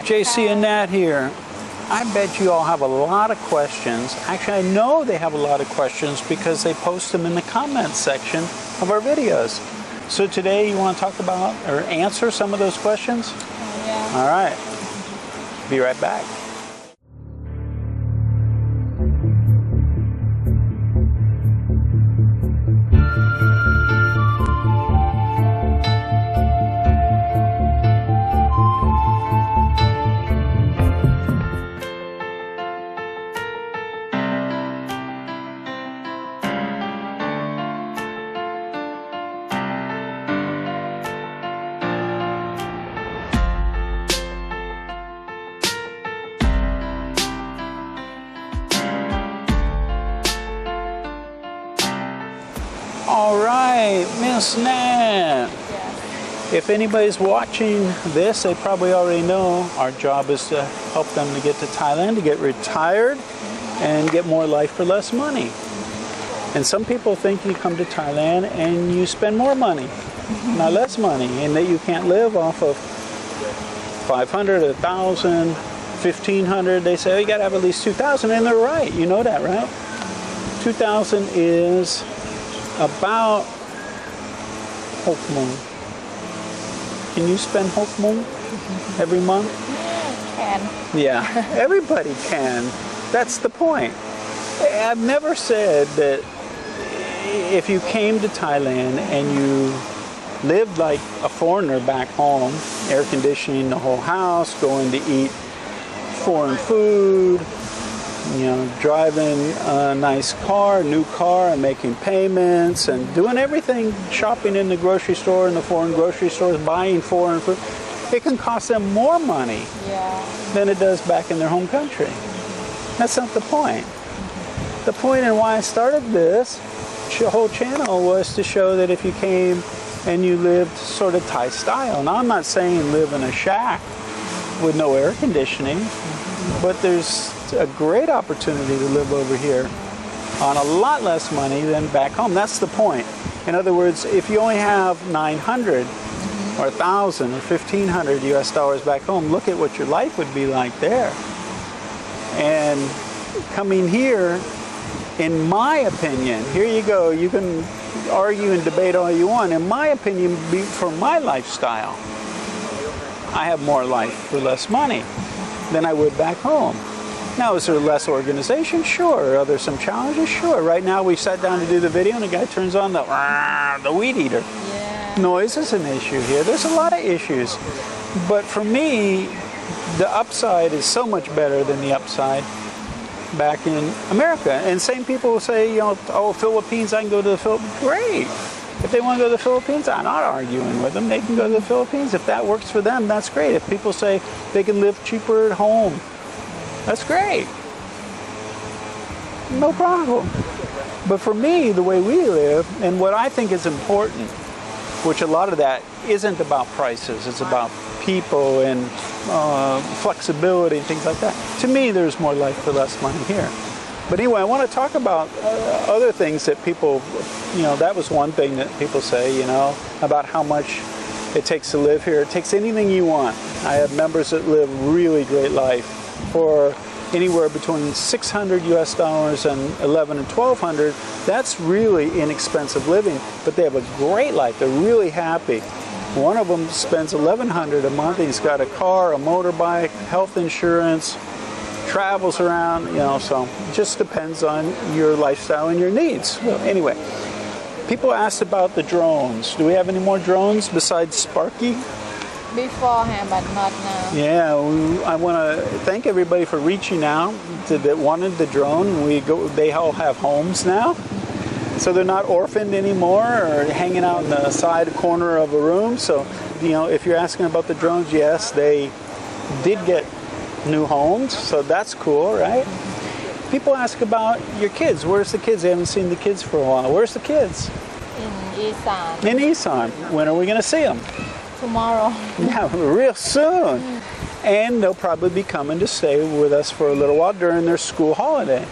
JC and Nat here. I bet you all have a lot of questions. Actually, I know they have a lot of questions because they post them in the comments section of our videos. So today you want to talk about or answer some of those questions? Yeah. All right. Be right back. All right, Miss Nat. Yes. If anybody's watching this, they probably already know our job is to help them to get to Thailand, to get retired, and get more life for less money. And some people think you come to Thailand and you spend more money, not less money, and that you can't live off of 500, 1,000, 1,500. They say, oh, you got to have at least 2,000, and they're right. You know that, right? 2,000 is about Hok Moon. Can you spend Hok Moon every month? Can. Yeah, everybody can. That's the point. I've never said that if you came to Thailand and you lived like a foreigner back home, air conditioning the whole house, going to eat foreign food, you know, driving a nice car, new car, and making payments and doing everything, shopping in the grocery store, in the foreign grocery stores, buying foreign food, it can cost them more money than it does back in their home country. That's not the point. The point and why I started this whole channel was to show that if you came and you lived sort of Thai style, now I'm not saying live in a shack with no air conditioning, but there's a great opportunity to live over here on a lot less money than back home. That's the point. In other words, if you only have 900 or 1,000 or 1,500 US dollars back home, look at what your life would be like there. And coming here, in my opinion, here you go, you can argue and debate all you want. In my opinion, for my lifestyle, I have more life for less money than I would back home. Now, is there less organization? Sure. Are there some challenges? Sure. Right now, we sat down to do the video, and the guy turns on the weed eater. Yeah. Noise is an issue here. There's a lot of issues. But for me, the upside is so much better than the upside back in America. And same people will say, you know, oh, Philippines, I can go to the Philippines. Great. If they want to go to the Philippines, I'm not arguing with them. They can go to the Philippines. If that works for them, that's great. If people say they can live cheaper at home, that's great. No problem. But for me, the way we live, and what I think is important, which a lot of that isn't about prices, it's about people and flexibility and things like that. To me, there's more life for less money here. But anyway, I want to talk about other things that people, you know, that was one thing that people say, you know, about how much it takes to live here. It takes anything you want. I have members that live really great life for anywhere between 600 US dollars and 11 and 1200. That's really inexpensive living, but they have a great life. They're really happy. One of them spends 1,100 a month. He's got a car, a motorbike, health insurance, travels around, you know, so it just depends on your lifestyle and your needs. Well, anyway, people asked about the drones. Do we have any more drones besides Sparky? Beforehand, but not now. Yeah, I want to thank everybody for reaching out that wanted the drone. They all have homes now, so they're not orphaned anymore or hanging out in the side corner of a room. So, you know, if you're asking about the drones, yes, they did get new homes, so that's cool, right? People ask about your kids. Where's the kids? They haven't seen the kids for a while. Where's the kids? In Isan. In Isan. When are we going to see them? Tomorrow. Yeah, real soon. And they'll probably be coming to stay with us for a little while during their school holiday.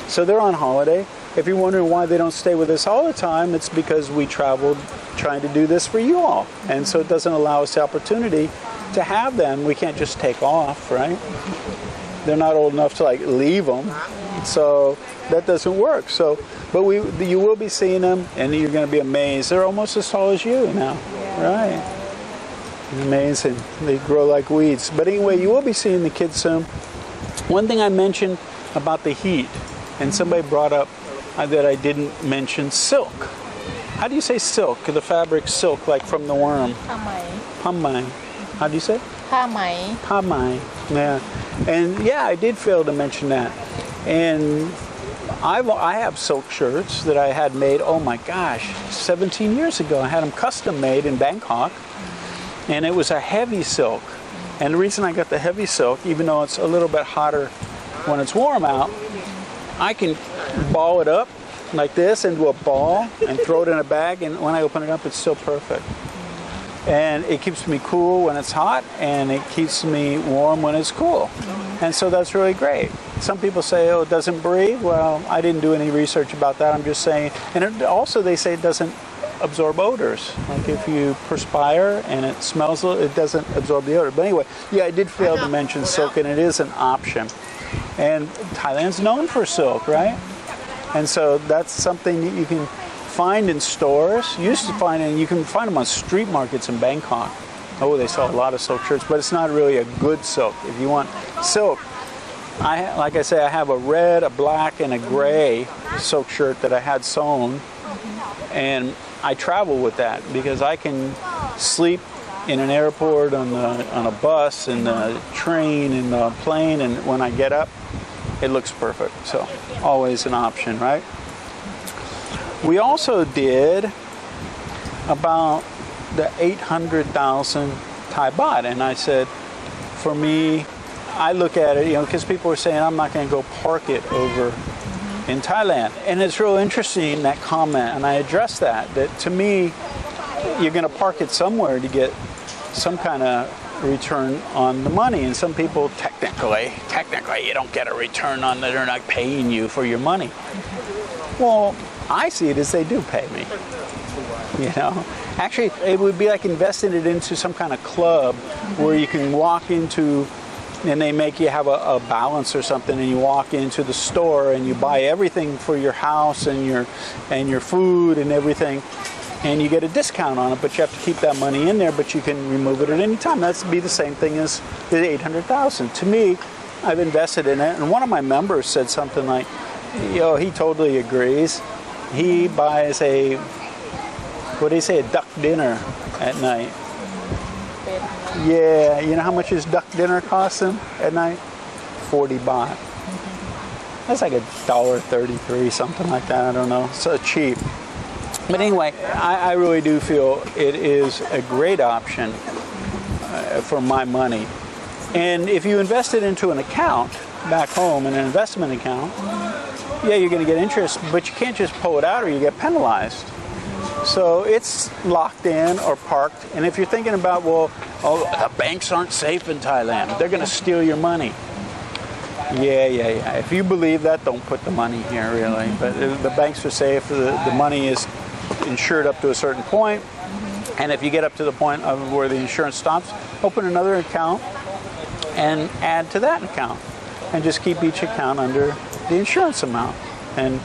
So they're on holiday. If you're wondering why they don't stay with us all the time, it's because we traveled trying to do this for you all. And so it doesn't allow us the opportunity to have them, we can't just take off, right? They're not old enough to like leave them, so that doesn't work. So, but you will be seeing them, and you're going to be amazed. They're almost as tall as you now, right? Amazing. They grow like weeds. But anyway, you will be seeing the kids soon. One thing I mentioned about the heat, and somebody brought up that I didn't mention silk. How do you say silk? The fabric silk, like from the worm. Pamai. How do you say? TIMyT. Pamai. Yeah. And yeah, I did fail to mention that. And I have silk shirts that I had made, oh my gosh, 17 years ago. I had them custom made in Bangkok. And it was a heavy silk. And the reason I got the heavy silk, even though it's a little bit hotter when it's warm out, I can ball it up like this into a ball and throw it in a bag, and when I open it up, it's still perfect. And it keeps me cool when it's hot, and it keeps me warm when it's cool. And so that's really great. Some people say, oh, it doesn't breathe. Well, I didn't do any research about that. I'm just saying. And also they say it doesn't absorb odors. Like if you perspire and it smells, it doesn't absorb the odor. But anyway, yeah, I did fail to mention silk, and it is an option. And Thailand's known for silk, right? And so that's something that you can find in stores. You used to find, and you can find them on street markets in Bangkok. Oh, they sell a lot of silk shirts, but it's not really a good silk. If you want silk, like I say, I have a red, a black, and a gray silk shirt that I had sewn, and I travel with that because I can sleep in an airport, on a bus, in the train, in the plane, and when I get up, it looks perfect. So always an option, right? We also did about the 800,000 Thai baht, and I said, for me, I look at it, because people were saying I'm not going to go park it over in Thailand, and it's real interesting, that comment, and I addressed that to me, you're going to park it somewhere to get some kind of return on the money. And some people, technically you don't get a return on that. They're not paying you for your money. Well, I see it as they do pay me. Actually, it would be like investing it into some kind of club where you can walk into, and they make you have a balance or something, and you walk into the store and you buy everything for your house and your food and everything, and you get a discount on it, but you have to keep that money in there, but you can remove it at any time. That's be the same thing as the 800,000. To me, I've invested in it, and one of my members said something like, he totally agrees. He buys a duck dinner at night. Yeah, you know how much his duck dinner costs him at night? 40 baht. That's like $1.33, something like that, I don't know. So cheap. But anyway, I really do feel it is a great option for my money. And if you invest it into an account back home, in an investment account, yeah, you're going to get interest, but you can't just pull it out or you get penalized. So it's locked in or parked. And if you're thinking about, the banks aren't safe in Thailand, they're going to steal your money. Yeah. If you believe that, don't put the money here, really. But the banks are safe. The money is insured up to a certain point. And if you get up to the point of where the insurance stops, open another account and add to that account. And just keep each account under the insurance amount. And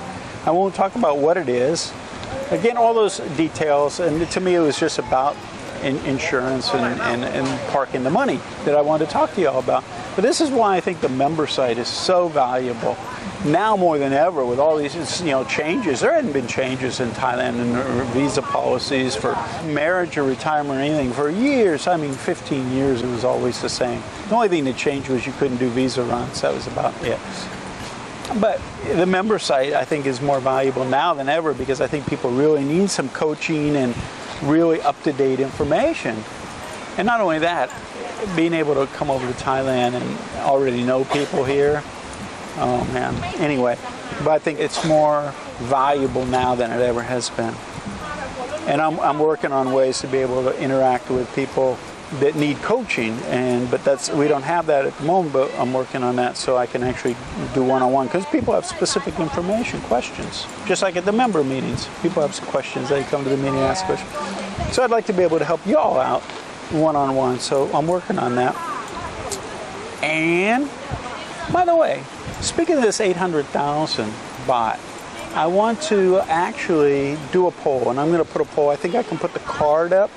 I won't talk about what it is. Again, all those details, and to me it was just about insurance and parking the money that I wanted to talk to you all about. But this is why I think the member site is so valuable. Now more than ever, with all these changes, there hadn't been changes in Thailand in visa policies for marriage or retirement or anything for years. 15 years, it was always the same. The only thing that changed was you couldn't do visa runs. That was about it. But the member site, I think, is more valuable now than ever because I think people really need some coaching and really up-to-date information. And not only that, being able to come over to Thailand and already know people here, oh man. Anyway, but I think it's more valuable now than it ever has been. And I'm working on ways to be able to interact with people that need coaching, but we don't have that at the moment, but I'm working on that so I can actually do one-on-one because people have specific information, questions, just like at the member meetings. People have some questions, they come to the meeting and ask questions. So I'd like to be able to help you all out one-on-one. So I'm working on that. And by the way, speaking of this 800,000 bot, I want to actually do a poll, and I'm going to put a poll. I think I can put the card up,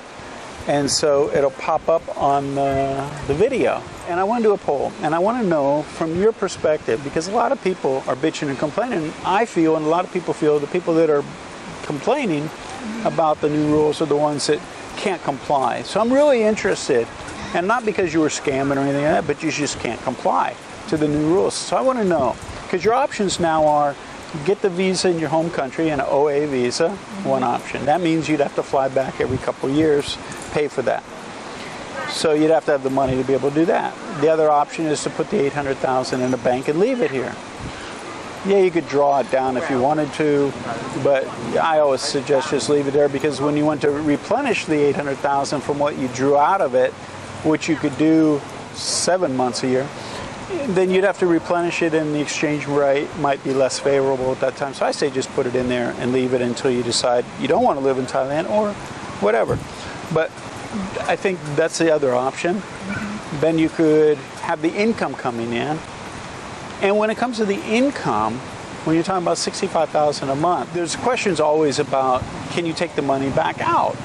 and so it'll pop up on the video. And I want to do a poll, and I want to know from your perspective, because a lot of people are bitching and complaining. I feel, and a lot of people feel, the people that are complaining about the new rules are the ones that can't comply. So I'm really interested, and not because you were scamming or anything like that, but you just can't comply to the new rules. So I want to know, because your options now are get the visa in your home country, an OA visa, one option. That means you'd have to fly back every couple of years, pay for that. So you'd have to have the money to be able to do that. The other option is to put the 800,000 in a bank and leave it here. Yeah, you could draw it down if you wanted to, but I always suggest just leave it there, because when you want to replenish the 800,000 from what you drew out of it, which you could do 7 months a year, then you'd have to replenish it, and the exchange rate might be less favorable at that time. So I say just put it in there and leave it until you decide you don't want to live in Thailand or whatever. But I think that's the other option. Then you could have the income coming in. And when it comes to the income, when you're talking about $65,000 a month, there's questions always about, can you take the money back out?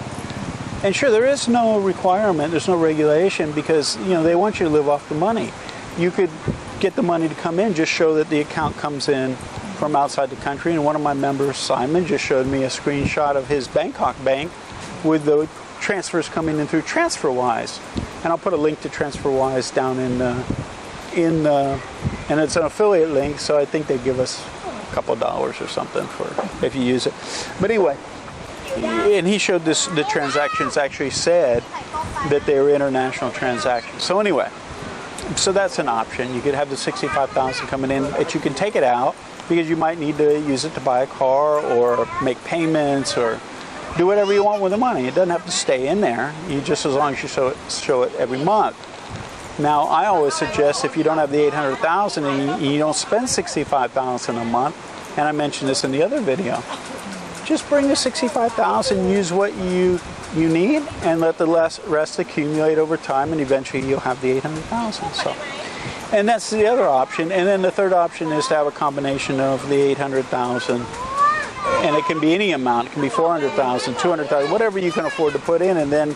And sure, there is no requirement, there's no regulation, because they want you to live off the money. You could get the money to come in, just show that the account comes in from outside the country. And one of my members, Simon, just showed me a screenshot of his Bangkok bank with the transfers coming in through TransferWise. And I'll put a link to TransferWise down and it's an affiliate link, so I think they give us a couple of dollars or something for if you use it. But anyway, and he showed the transactions actually said that they were international transactions. So anyway, so that's an option. You could have the 65,000 coming in, but you can take it out because you might need to use it to buy a car or make payments or do whatever you want with the money. It doesn't have to stay in there. You just, as long as you show it every month. Now, I always suggest if you don't have the 800,000 and you don't spend 65,000 a month, and I mentioned this in the other video, just bring the 65,000, use what you need, and let the rest accumulate over time, and eventually you'll have the 800,000. So, and that's the other option. And then the third option is to have a combination of the 800,000, and it can be any amount. It can be 400,000, 200,000, whatever you can afford to put in, and then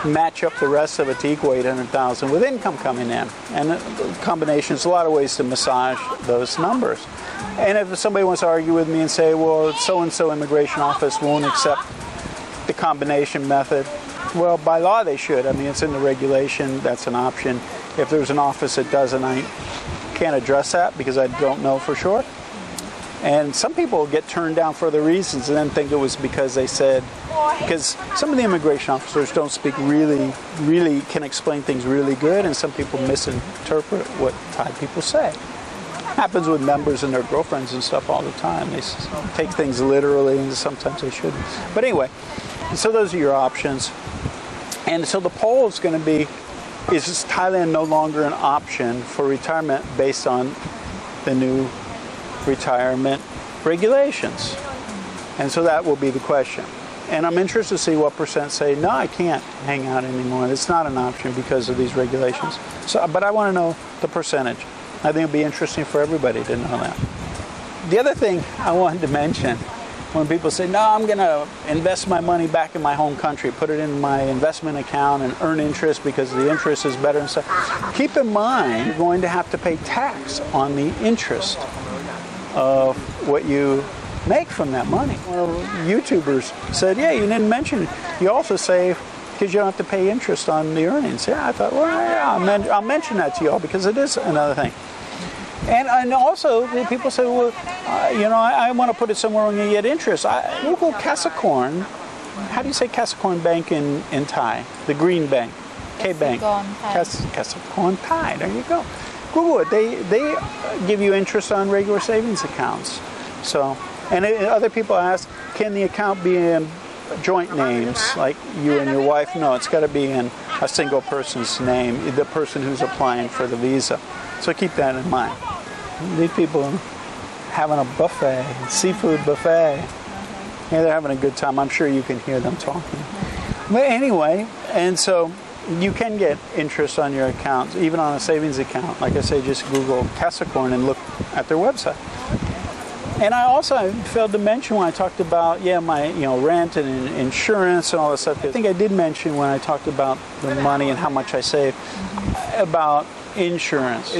match up the rest of it to equal 800,000 with income coming in. And combinations, a lot of ways to massage those numbers. And if somebody wants to argue with me and say, well, so-and-so immigration office won't accept the combination method, well, by law they should. I mean, it's in the regulation. That's an option. If there's an office that doesn't, I can't address that because I don't know for sure. And some people get turned down for other reasons and then think it was because they said, because some of the immigration officers don't speak really can explain things really good, and some people misinterpret what Thai people say. Happens with members and their girlfriends and stuff all the time. They take things literally, and sometimes they shouldn't. But anyway, so those are your options. And so the poll is going to be, is Thailand no longer an option for retirement based on the new retirement regulations? And so that will be the question. And I'm interested to see what percent say, no, I can't hang out anymore. It's not an option because of these regulations. So, but I want to know the percentage. I think it'll be interesting for everybody to know that. The other thing I wanted to mention, when people say, no, I'm going to invest my money back in my home country, put it in my investment account and earn interest because the interest is better and stuff. Keep in mind, you're going to have to pay tax on the interest of what you make from that money. One of the YouTubers said, yeah, you didn't mention it. You also save because you don't have to pay interest on the earnings. Yeah, I thought, well, yeah, I'll mention that to y'all because it is another thing. And also, people say, well, I want to put it somewhere where you get interest. Google Casacorn. How do you say Casacorn Bank in Thai? The green bank. K-Bank. Casacorn Thai. There you go. Google it. They give you interest on regular savings accounts. So, and other people ask, can the account be in joint names, like you and your wife? No, it's got to be in a single person's name, the person who's applying for the visa. So keep that in mind. These people having a buffet, seafood buffet. Yeah, they're having a good time. I'm sure you can hear them talking. But anyway, and so you can get interest on your account, even on a savings account. Like I say, just Google Casacorn and look at their website. And I also failed to mention when I talked about, my rent and insurance and all that stuff. I think I did mention when I talked about the money and how much I save about insurance.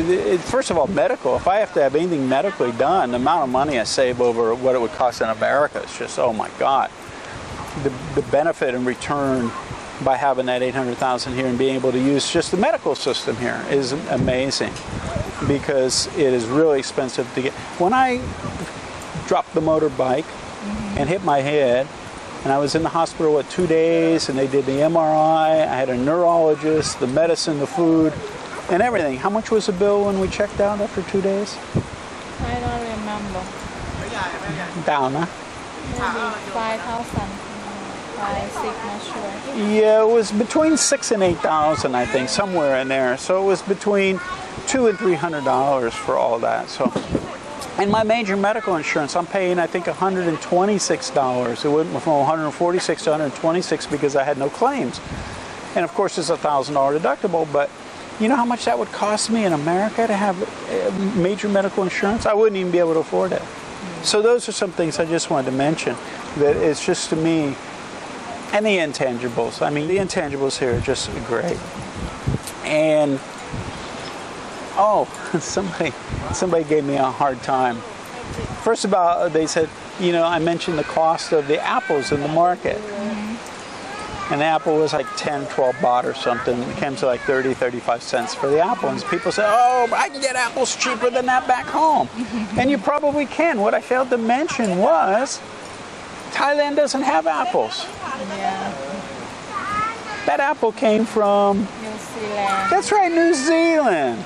First of all, medical. If I have to have anything medically done, the amount of money I save over what it would cost in America is just, oh my God. The benefit and return by having that $800,000 here and being able to use just the medical system here is amazing, because it is really expensive to get. When I dropped the motorbike and hit my head, and I was in the hospital 2 days, and they did the MRI, I had a neurologist, the medicine, the food, and everything. How much was the bill when we checked out after 2 days? I don't remember. Down, huh? Maybe 5,000. 5, 6, not sure. Yeah, it was between 6 and 8,000, I think, somewhere in there. So it was between $200 and $300 for all that. So, and my major medical insurance, I'm paying, I think, $126. It went from $146 to $126 because I had no claims. And of course, it's a $1,000 deductible. But you know how much that would cost me in America to have major medical insurance? I wouldn't even be able to afford it. So those are some things I just wanted to mention. That it's just, to me. And the intangibles. I mean, the intangibles here are just great. And, somebody gave me a hard time. First of all, they said, I mentioned the cost of the apples in the market. And the apple was like 10, 12 baht or something. It came to like 30, 35 cents for the apple. And people say, oh, I can get apples cheaper than that back home. And you probably can. What I failed to mention was Thailand doesn't have apples. Yeah. That apple came from New Zealand. That's right, New Zealand.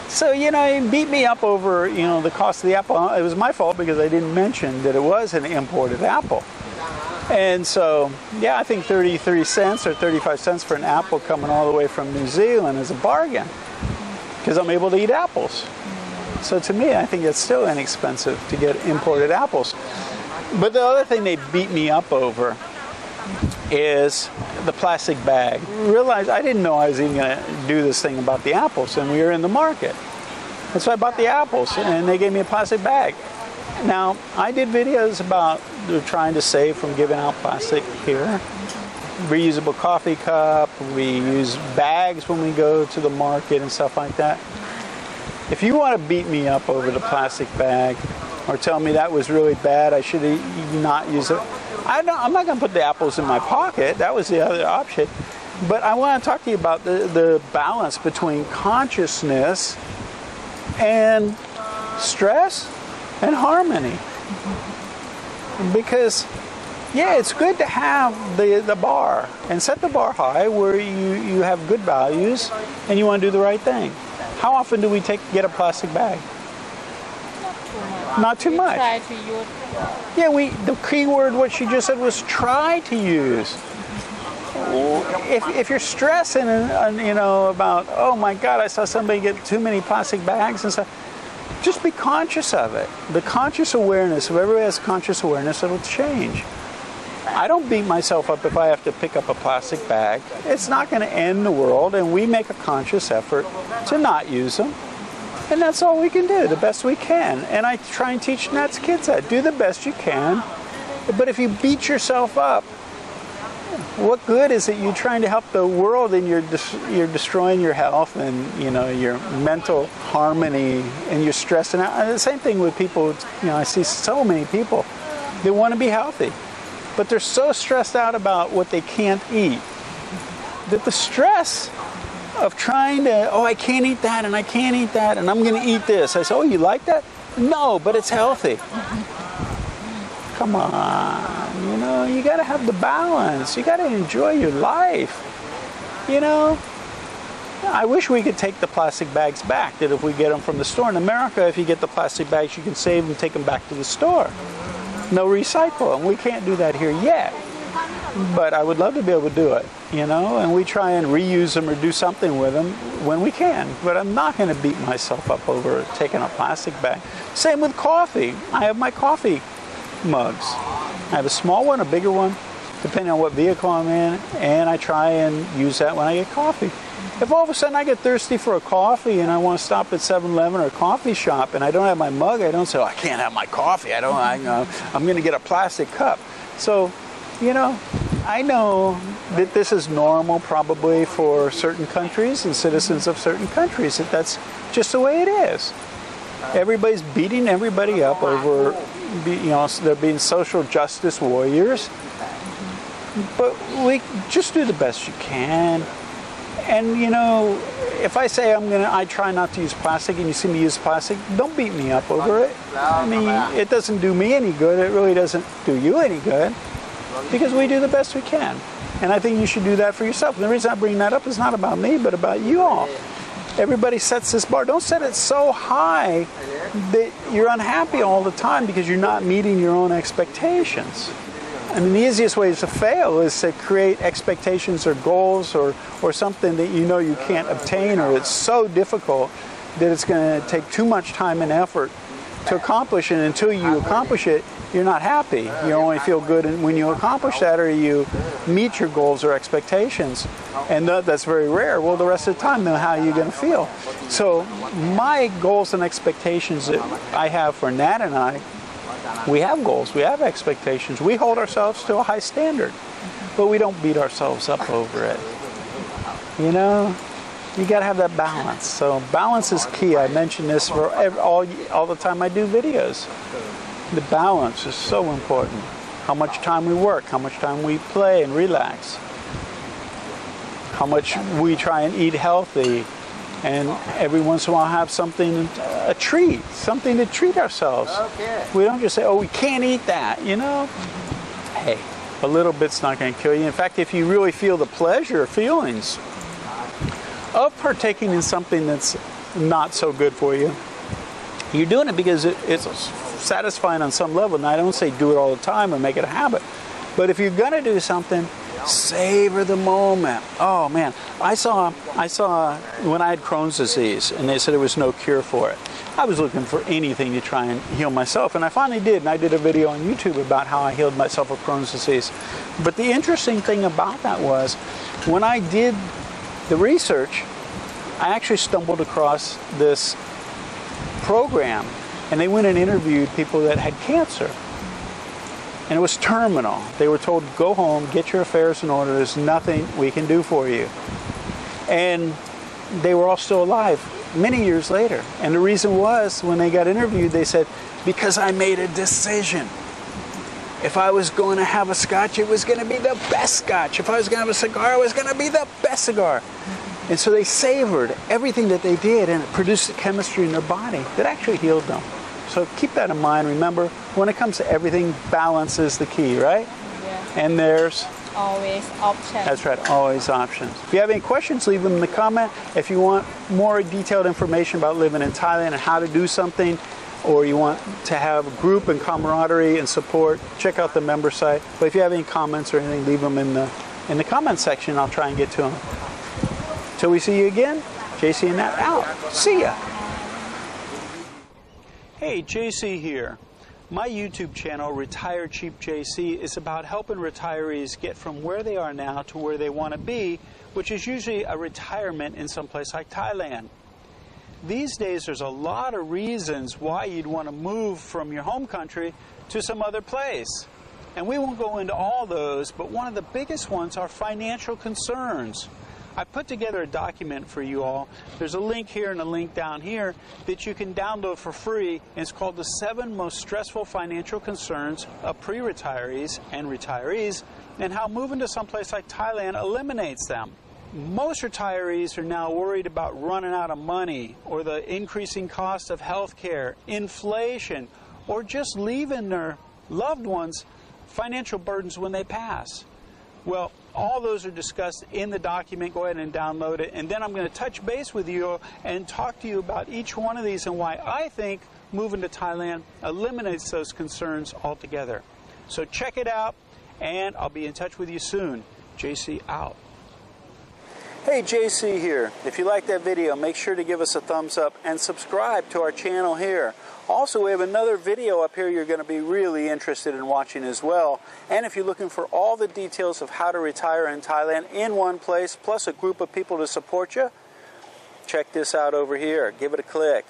So, he beat me up over, the cost of the apple. It was my fault because I didn't mention that it was an imported apple. And so, I think 33 cents or 35 cents for an apple coming all the way from New Zealand is a bargain, because I'm able to eat apples. So to me, I think it's still inexpensive to get imported apples. But the other thing they beat me up over is the plastic bag. Realized I didn't know I was even going to do this thing about the apples, and we were in the market. And so I bought the apples, and they gave me a plastic bag. Now, I did videos about trying to save from giving out plastic here. Reusable coffee cup, we use bags when we go to the market and stuff like that. If you want to beat me up over the plastic bag, or tell me that was really bad, I should not use it, I'm not going to put the apples in my pocket. That was the other option. But I want to talk to you about the balance between consciousness and stress and harmony. Because, it's good to have the bar and set the bar high where you have good values and you want to do the right thing. How often do we get a plastic bag? Not too much. Try to use. The key word, what she just said, was try to use. If you're stressing about, oh my God, I saw somebody get too many plastic bags and stuff, just be conscious of it. The conscious awareness, if everybody has conscious awareness, it'll change. I don't beat myself up if I have to pick up a plastic bag. It's not going to end the world, and we make a conscious effort to not use them. And that's all we can do, the best we can. And I try and teach Nat's kids that. Do the best you can. But if you beat yourself up, what good is it you trying to help the world and you're destroying your health and your mental harmony, and you're stressing out? And the same thing with people. I see so many people, they want to be healthy, but they're so stressed out about what they can't eat that the stress of trying to, I can't eat that and I can't eat that and I'm going to eat this. I say, oh, you like that? No, but it's healthy. Come on, you got to have the balance. You got to enjoy your life. I wish we could take the plastic bags back, that if we get them from the store. In America, if you get the plastic bags, you can save them and take them back to the store. No recycle, and we can't do that here yet. But I would love to be able to do it, and we try and reuse them or do something with them when we can. But I'm not going to beat myself up over taking a plastic bag. Same with coffee. I have my coffee mugs. I have a small one, a bigger one, depending on what vehicle I'm in, and I try and use that when I get coffee. If all of a sudden I get thirsty for a coffee and I want to stop at 7-Eleven or a coffee shop and I don't have my mug, I don't say, oh, I can't have my coffee. I'm going to get a plastic cup. So, you know, I know that this is normal probably for certain countries and citizens of certain countries. That's just the way it is. Everybody's beating everybody up over, you know, they're being social justice warriors. But we just do the best you can. And, you know, if I say I try not to use plastic and you see me use plastic, don't beat me up over it. I mean, it doesn't do me any good. It really doesn't do you any good because we do the best we can. And I think you should do that for yourself. And the reason I bring that up is not about me, but about you all. Everybody sets this bar. Don't set it so high that you're unhappy all the time because you're not meeting your own expectations. I mean, the easiest way to fail is to create expectations or goals or something that you know you can't obtain, or it's so difficult that it's going to take too much time and effort to accomplish it. And until you accomplish it, you're not happy. You only feel good when you accomplish that or you meet your goals or expectations. And that's very rare. Well, the rest of the time, then how are you going to feel? So my goals and expectations that I have for Nat and I, we have goals, we have expectations, we hold ourselves to a high standard, but we don't beat ourselves up over it. You know, you got to have that balance. So balance is key. I mention this for all the time I do videos. The balance is so important. How much time we work, how much time we play and relax, how much we try and eat healthy, and every once in a while have something, a treat, something to treat ourselves. We don't just say, oh, we can't eat that, you know? Hey, a little bit's not going to kill you. In fact, if you really feel the pleasure, feelings of partaking in something that's not so good for you, you're doing it because it's satisfying on some level. And I don't say do it all the time or make it a habit. But if you're going to do something, savor the moment. Oh man, I saw when I had Crohn's disease and they said there was no cure for it. I was looking for anything to try and heal myself, and I finally did, and I did a video on YouTube about how I healed myself of Crohn's disease. But the interesting thing about that was when I did the research, I actually stumbled across this program, and they went and interviewed people that had cancer. And it was terminal. They were told, go home, get your affairs in order. There's nothing we can do for you. And they were all still alive many years later. And the reason was, when they got interviewed, they said, because I made a decision. If I was going to have a scotch, it was going to be the best scotch. If I was going to have a cigar, it was going to be the best cigar. And so they savored everything that they did, and it produced the chemistry in their body that actually healed them. So keep that in mind. Remember, when it comes to everything, balance is the key, right? Yeah. And there's always options. That's right, always options. If you have any questions, leave them in the comment. If you want more detailed information about living in Thailand and how to do something, or you want to have a group and camaraderie and support, check out the member site. But if you have any comments or anything, leave them in the comment section. I'll try and get to them. Till we see you again, JC and Nat out. See ya. Hey, JC here. My YouTube channel, retirecheapjc, is about helping retirees get from where they are now to where they want to be, which is usually a retirement in some place like Thailand. These days, there's a lot of reasons why you'd want to move from your home country to some other place. And we won't go into all those, but one of the biggest ones are financial concerns. I put together a document for you all. There's a link here and a link down here that you can download for free. And it's called The 7 Most Stressful Financial Concerns of Pre-Retirees and Retirees, and how moving to someplace like Thailand eliminates them. Most retirees are now worried about running out of money, or the increasing cost of health care, inflation, or just leaving their loved ones financial burdens when they pass. Well, all those are discussed in the document. Go ahead and download it. And then I'm going to touch base with you and talk to you about each one of these and why I think moving to Thailand eliminates those concerns altogether. So check it out, and I'll be in touch with you soon. JC out. Hey, JC here. If you like that video, make sure to give us a thumbs up and subscribe to our channel here. Also, we have another video up here you're going to be really interested in watching as well. And if you're looking for all the details of how to retire in Thailand in one place, plus a group of people to support you, check this out over here. Give it a click.